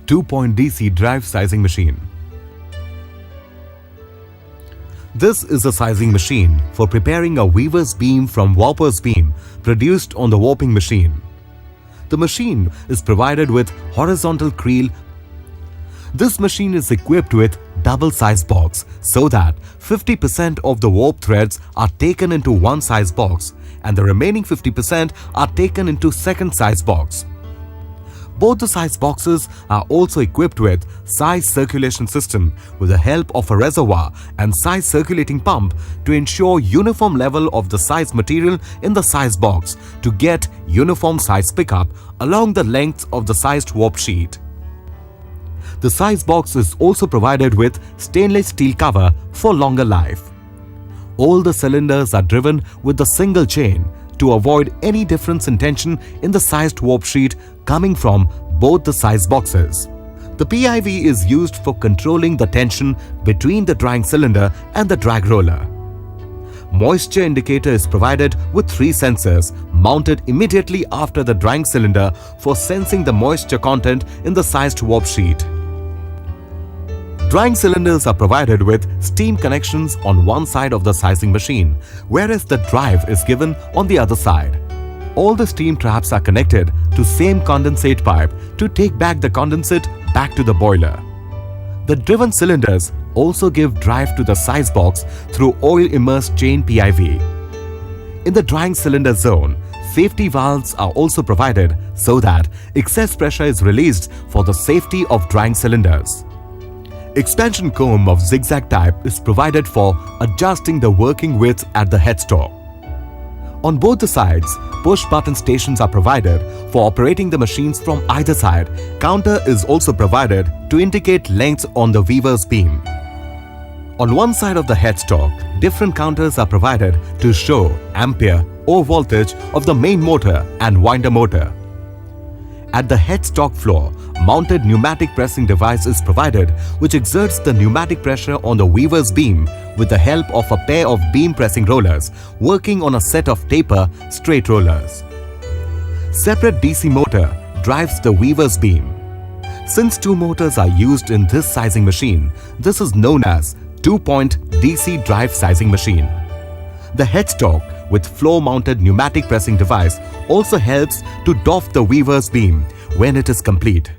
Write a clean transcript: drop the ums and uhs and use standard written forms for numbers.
2-point DC drive sizing machine. This is a sizing machine for preparing a weaver's beam from warper's beam produced on the warping machine. The machine is provided with horizontal creel. This machine is equipped with double size box so that 50% of the warp threads are taken into one size box and the remaining 50% are taken into second size box. Both the size boxes are also equipped with size circulation system with the help of a reservoir and size circulating pump to ensure uniform level of the size material in the size box to get uniform size pickup along the length of the sized warp sheet. The size box is also provided with stainless steel cover for longer life. All the cylinders are driven with the single chain to avoid any difference in tension in the sized warp sheet coming from both the size boxes. The PIV is used for controlling the tension between the drying cylinder and the drag roller. Moisture indicator is provided with 3 sensors mounted immediately after the drying cylinder for sensing the moisture content in the sized warp sheet. Drying cylinders are provided with steam connections on one side of the sizing machine, whereas the drive is given on the other side. All the steam traps are connected to same condensate pipe to take back the condensate back to the boiler. The driven cylinders also give drive to the size box through oil-immersed chain PIV. In the drying cylinder zone, safety valves are also provided so that excess pressure is released for the safety of drying cylinders. Expansion comb of zigzag type is provided for adjusting the working width at the headstock. On both the sides, push button stations are provided for operating the machines from either side. Counter is also provided to indicate lengths on the weaver's beam. On one side of the headstock, different counters are provided to show ampere or voltage of the main motor and winder motor. At the headstock floor, mounted pneumatic pressing device is provided which exerts the pneumatic pressure on the weaver's beam with the help of a pair of beam pressing rollers working on a set of taper straight rollers. Separate DC motor drives the weaver's beam. Since 2 motors are used in this sizing machine, this is known as 2-point DC drive sizing machine. The headstock with floor-mounted pneumatic pressing device also helps to doff the weaver's beam when it is complete.